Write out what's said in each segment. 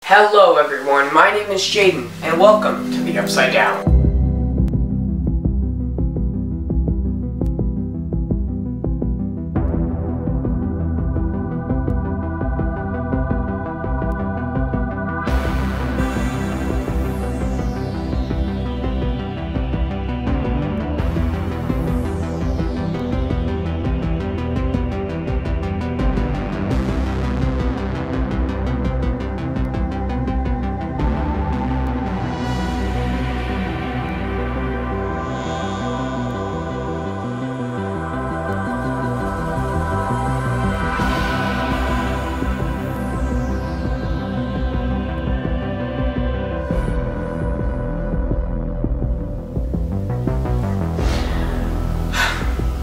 Hello everyone, my name is Jaden, and welcome to the Upside Down.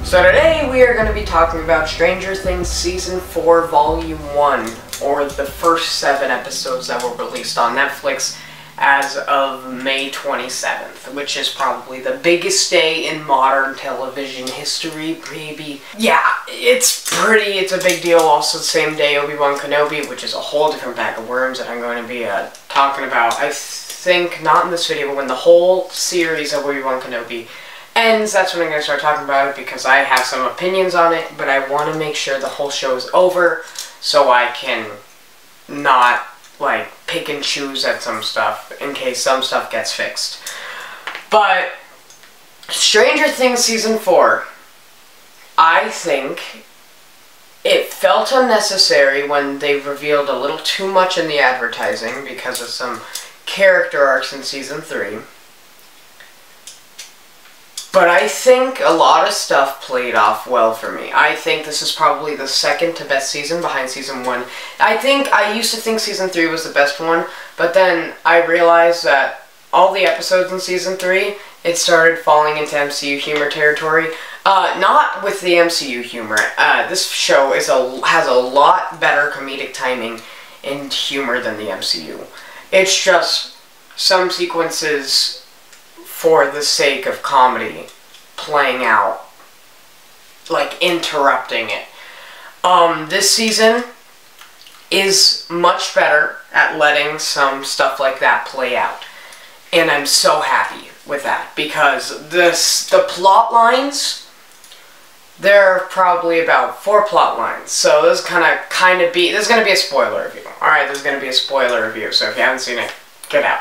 So today we are going to be talking about Stranger Things Season 4 Volume 1, or the first 7 episodes that were released on Netflix as of May 27th, which is probably the biggest day in modern television history, baby. Yeah, it's a big deal. Also the same day Obi-Wan Kenobi, which is a whole different bag of worms that I'm going to be talking about. I think, not in this video, but when the whole series of Obi-Wan Kenobi ends, that's when I'm going to start talking about it, because I have some opinions on it, but I want to make sure the whole show is over so I can not, like, pick and choose at some stuff in case some stuff gets fixed. But Stranger Things Season 4, I think it felt unnecessary when they revealed a little too much in the advertising because of some character arcs in Season 3. But I think a lot of stuff played off well for me. I think this is probably the second to best season behind Season 1. I used to think Season 3 was the best one, but then I realized that all the episodes in Season 3, it started falling into MCU humor territory. Not with the MCU humor. This show has a lot better comedic timing and humor than the MCU. It's just some sequences for the sake of comedy playing out, like interrupting it. This season is much better at letting some stuff like that play out, and I'm so happy with that, because the plot lines, there are probably about 4 plot lines, so this is gonna be a spoiler review. Alright, there's gonna be a spoiler review, so if you haven't seen it, get out.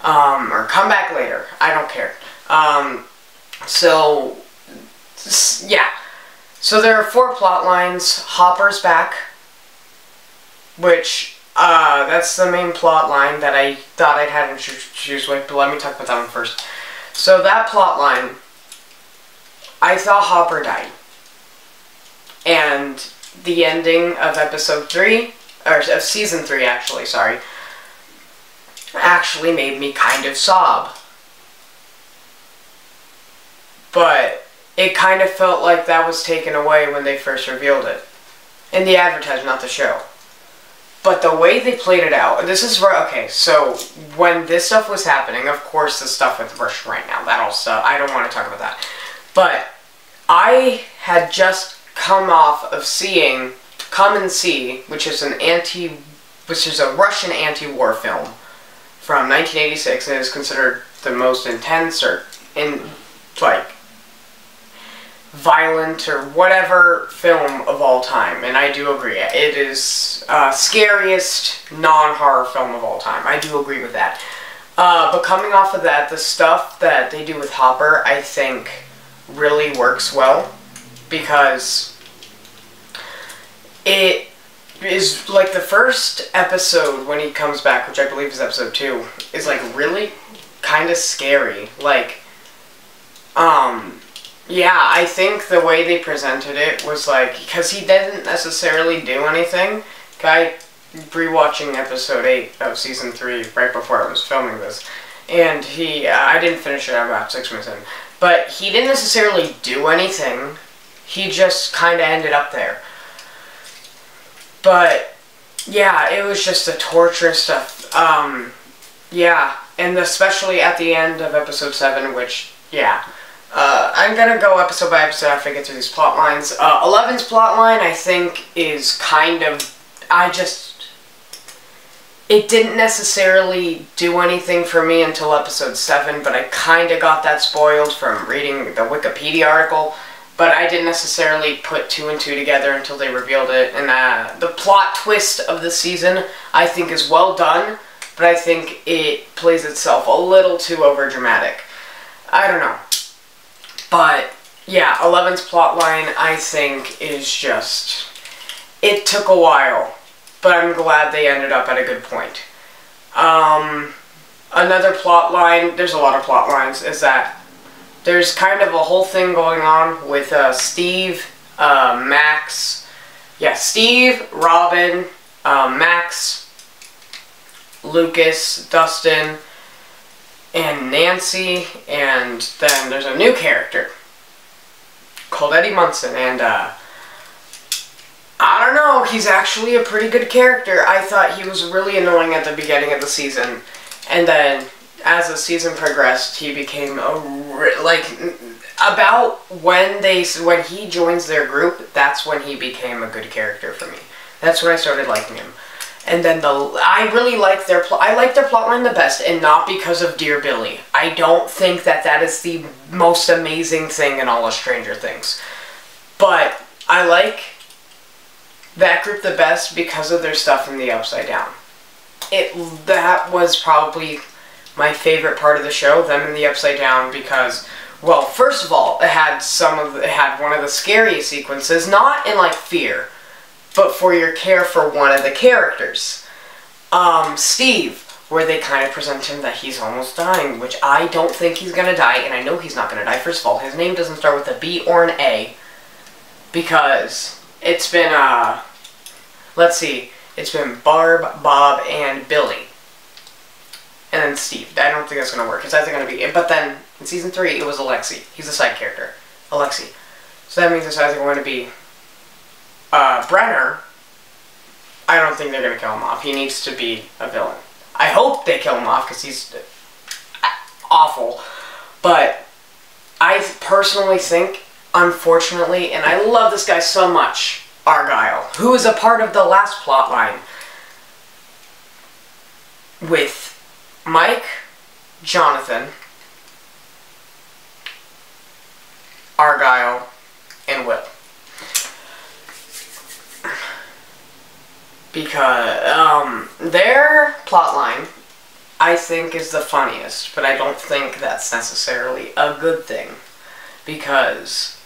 Or come back later. I don't care. Yeah. So there are 4 plot lines. Hopper's back, which, that's the main plot line that I thought I'd had issues with, but let me talk about that one first. So that plot line, I thought Hopper died. And the ending of episode 3, or of season 3 actually, sorry, actually made me kind of sob. But it kind of felt like that was taken away when they first revealed it. In the advertisement, not the show. But the way they played it out, this is where, okay, so when this stuff was happening, of course the stuff with Rush right now, that all stuff, I don't want to talk about that. But I had just come off of seeing Come and See, which is a Russian anti-war film from 1986, and is considered the most intense or violent or whatever film of all time, and I do agree. It is scariest non-horror film of all time. I do agree with that. But coming off of that, the stuff that they do with Hopper, I think, really works well, because it is like the first episode when he comes back, which I believe is episode 2, is like really kind of scary. Like, yeah, I think the way they presented it was like, because he didn't necessarily do anything. I rewatching episode 8 of season 3 right before I was filming this, and I didn't finish it about 6 minutes in, but he didn't necessarily do anything. He just kind of ended up there. But yeah, it was just the torture stuff. Yeah, and especially at the end of episode 7, which, yeah. I'm gonna go episode by episode after I get through these plot lines. 11's plot line, I think, is kind of... it didn't necessarily do anything for me until episode 7, but I kind of got that spoiled from reading the Wikipedia article. But I didn't necessarily put 2 and 2 together until they revealed it. And the plot twist of the season, I think, is well done, but I think it plays itself a little too overdramatic. I don't know. But, yeah, 11's plotline, I think, is just... It took a while, but I'm glad they ended up at a good point. Another plotline, there's a lot of plotlines, is that there's kind of a whole thing going on with Steve, Max, Steve, Robin, Max, Lucas, Dustin, and Nancy, and then there's a new character called Eddie Munson, and I don't know, he's actually a pretty good character. I thought he was really annoying at the beginning of the season, and then as the season progressed, he became about when he joins their group, that's when he became a good character for me. That's when I started liking him. And then I really like their plotline the best, and not because of Dear Billy. I don't think that is the most amazing thing in all of Stranger Things. But I like that group the best because of their stuff in the Upside Down. That was probably my favorite part of the show, them in the Upside Down, because, well, first of all, it had one of the scariest sequences, not in like fear, but for your care for one of the characters. Steve, where they kind of present him that he's almost dying, which I don't think he's gonna die, and I know he's not gonna die. First of all, his name doesn't start with a B or an A, because it's been, let's see, it's been Barb, Bob, and Billy. And then Steve. I don't think that's going to work. It's either going to be... But then, in Season 3, it was Alexi. He's a side character. Alexi. So that means it's either going to be Brenner. I don't think they're going to kill him off. He needs to be a villain. I hope they kill him off, because he's awful. But I personally think, unfortunately, and I love this guy so much, Argyle, who is a part of the last plotline with Mike, Jonathan, Argyle, and Will. Because their plotline, I think, is the funniest, but I don't think that's necessarily a good thing, because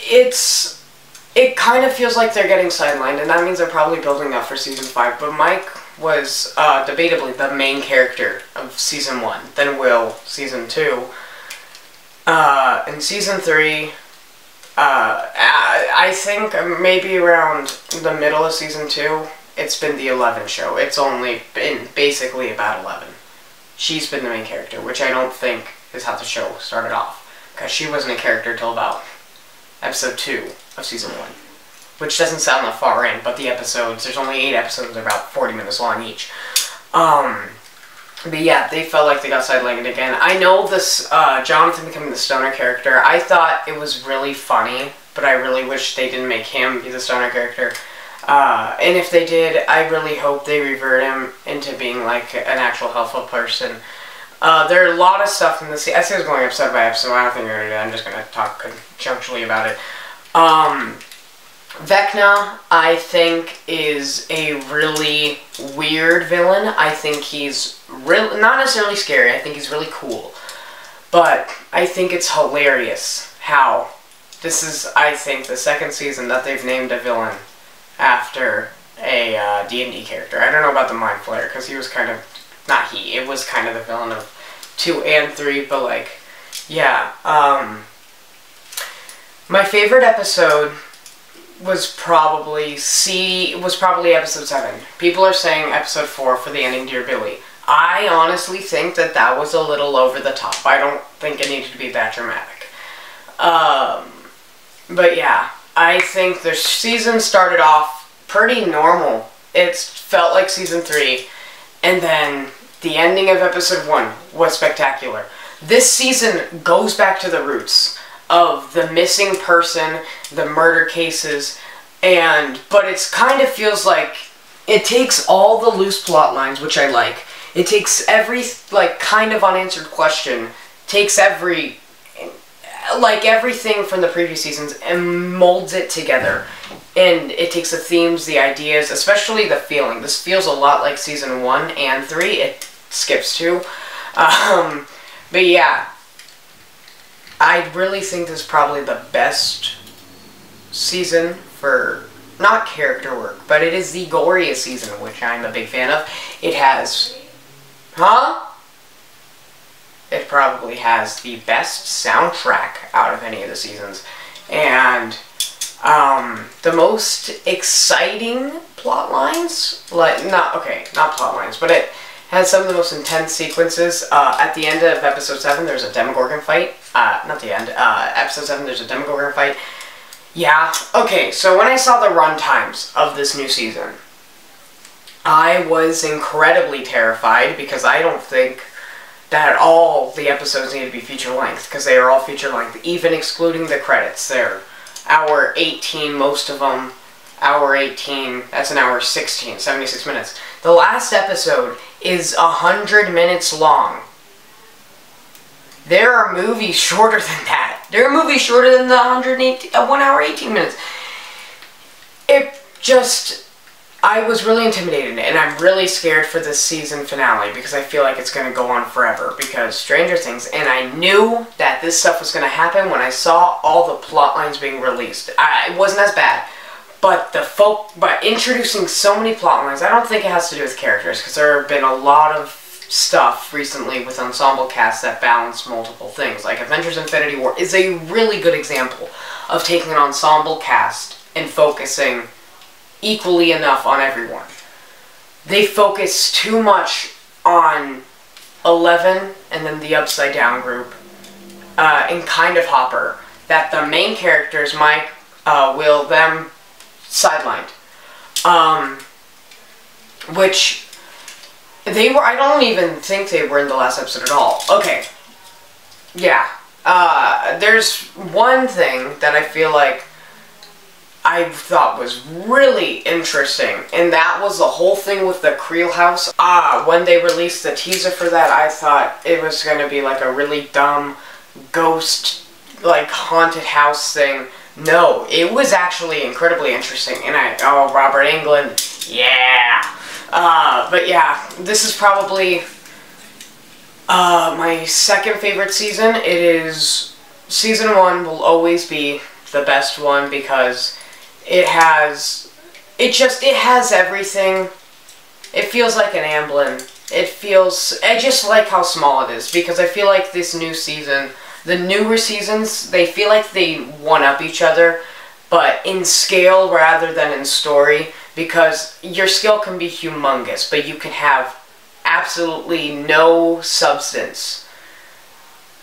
it kind of feels like they're getting sidelined, and that means they're probably building up for Season 5, but Mike was debatably the main character of Season 1, then Will, Season 2. In Season 3, I think maybe around the middle of Season 2, it's been the 11 show. It's only been basically about 11. She's been the main character, which I don't think is how the show started off, because she wasn't a character until about episode 2 of Season 1. Which doesn't sound that far in, but the episodes, there's only 8 episodes, they're about 40 minutes long each. But yeah, they felt like they got sidelined again. I know this, Jonathan becoming the stoner character, I thought it was really funny, but I really wish they didn't make him be the stoner character. And if they did, I really hope they revert him into being like an actual helpful person. There are a lot of stuff in this, I say it's going episode by episode, I don't think we're going to do that, I'm just going to talk conjunctually about it. Vecna, I think, is a really weird villain. I think he's not necessarily scary, I think he's really cool. But I think it's hilarious how this is, I think, the second season that they've named a villain after a D&D character. I don't know about the Mind Flayer, because he was kind of, not he, it was kind of the villain of 2 and 3, but like, yeah. My favorite episode was probably episode 7. People are saying episode 4 for the ending Dear Billy. I honestly think that was a little over the top. I don't think it needed to be that dramatic. But yeah, I think the season started off pretty normal. It felt like Season 3, and then the ending of episode 1 was spectacular. This season goes back to the roots of the missing person, the murder cases, but it kind of feels like it takes all the loose plot lines, which I like. It takes every, like, kind of unanswered question, takes every, like, everything from the previous seasons and molds it together. And it takes the themes, the ideas, especially the feeling. This feels a lot like season 1 and 3. It skips 2. But yeah, I really think this is probably the best season for, not character work, but it is the goriest season, which I'm a big fan of. It has, it probably has the best soundtrack out of any of the seasons. And the most exciting plot lines, like, not plot lines, but it has some of the most intense sequences. At the end of episode 7, there's a Demogorgon fight. Not the end, episode 7, there's a Demogorgon fight. Yeah, okay, so when I saw the run times of this new season, I was incredibly terrified, because I don't think that all the episodes need to be feature-length, because they are all feature-length, even excluding the credits. They're hour 18, most of them. Hour 18, that's an hour 16, 76 minutes. The last episode is 100 minutes long. There are movies shorter than that. There are movies shorter than the 1 hour 18 minutes. It just, I was really intimidated, and I'm really scared for this season finale, because I feel like it's going to go on forever, because Stranger Things, and I knew that this stuff was going to happen when I saw all the plot lines being released. It wasn't as bad, but introducing so many plot lines, I don't think it has to do with characters, because there have been a lot of stuff recently with ensemble casts that balance multiple things. Like Avengers Infinity War is a really good example of taking an ensemble cast and focusing equally enough on everyone. They focus too much on 11 and then the Upside Down group and kind of Hopper, that the main characters, Mike, Will, them sidelined. Which they were, I don't even think they were in the last episode at all. Okay. Yeah. There's one thing that I feel like I thought was really interesting, and that was the whole thing with the Creel house. When they released the teaser for that, I thought it was going to be like a really dumb ghost, like, haunted house thing. No, it was actually incredibly interesting, and Robert Englund, yeah! But yeah, this is probably my second favorite season. It is, season 1 will always be the best one, because it has everything. It feels like an Amblin. I just like how small it is, because I feel like this new season, the newer seasons, they feel like they one-up each other, but in scale rather than in story, because your scale can be humongous, but you can have absolutely no substance.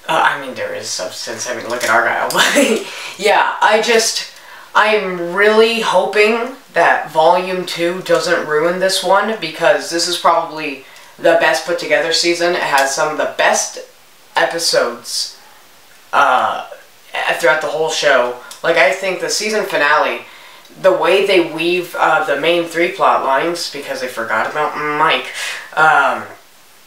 I mean, there is substance. I mean, look at Argyle. But yeah, I'm really hoping that Volume 2 doesn't ruin this one, because this is probably the best put together season. It has some of the best episodes throughout the whole show. Like, I think the season finale, the way they weave the main 3 plot lines, because they forgot about Mike,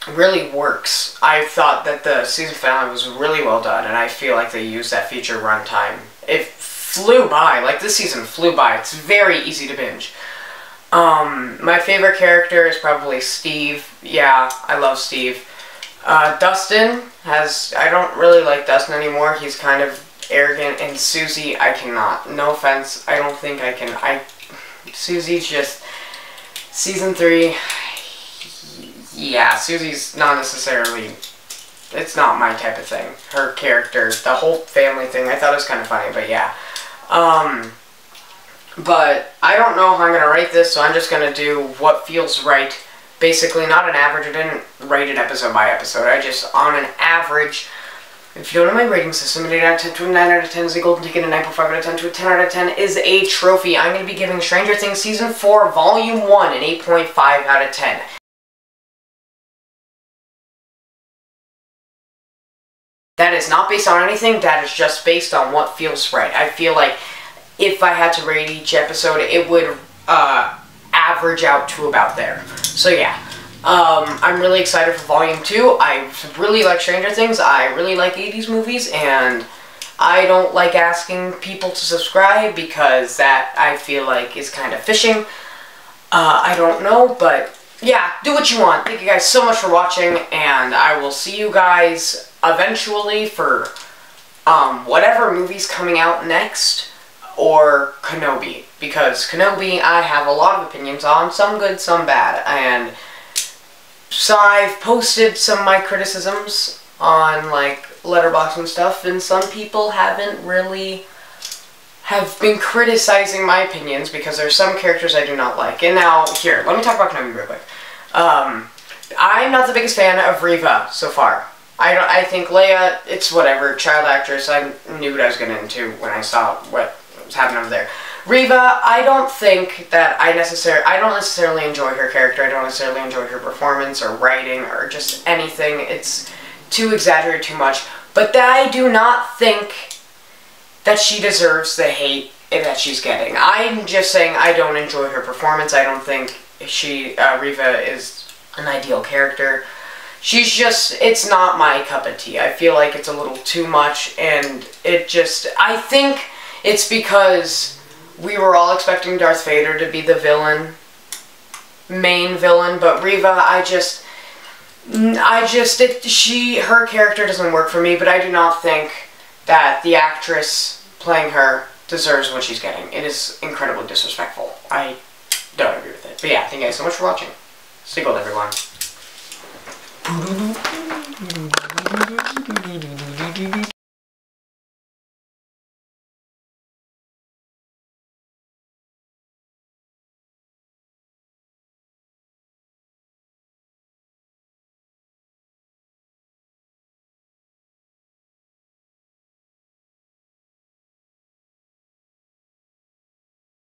really works. I thought that the season finale was really well done, and I feel like they used that feature runtime. It flew by. Like, this season flew by. It's very easy to binge. My favorite character is probably Steve. Yeah, I love Steve. Dustin I don't really like Dustin anymore. He's kind of arrogant, and Susie, I cannot. No offense, I don't think I can. Susie's just, season 3, yeah, Susie's not necessarily, it's not my type of thing. Her character, the whole family thing, I thought it was kind of funny, but yeah. But I don't know how I'm going to rate this, so I'm just going to do what feels right. Basically, not an average. I didn't rate it episode by episode. I just, on an average, if you don't know my rating system, an 8 out of 10 to a 9 out of 10 is a golden ticket, a 9.5 out of 10 to a 10 out of 10 is a trophy. I'm going to be giving Stranger Things Season 4, Volume 1 an 8.5 out of 10. That is not based on anything, that is just based on what feels right. I feel like if I had to rate each episode, it would average out to about there. So yeah, I'm really excited for Volume 2. I really like Stranger Things. I really like 80s movies, and I don't like asking people to subscribe because that, I feel like, is kind of fishing. I don't know, but yeah, do what you want. Thank you guys so much for watching, and I will see you guys eventually for whatever movie's coming out next, or Kenobi, because Kenobi I have a lot of opinions on, some good, some bad, and so I've posted some of my criticisms on, like, Letterboxd and stuff, and some people have been criticizing my opinions because there's some characters I do not like. And now, here, let me talk about Kenobi real quick. I'm not the biggest fan of Reva so far. I think Leia, it's whatever, child actress, I knew what I was getting into when I saw what was happening over there. Reva, I don't think that I don't necessarily enjoy her character. I don't necessarily enjoy her performance or writing or just anything. It's too exaggerated, too much. But I do not think that she deserves the hate that she's getting. I'm just saying I don't enjoy her performance. I don't think Reva is an ideal character. She's just, it's not my cup of tea. I feel like it's a little too much, and I think it's because we were all expecting Darth Vader to be the main villain, but Reva, her character doesn't work for me, but I do not think that the actress playing her deserves what she's getting. It is incredibly disrespectful. I don't agree with it. But yeah, thank you guys so much for watching. Stay gold, everyone.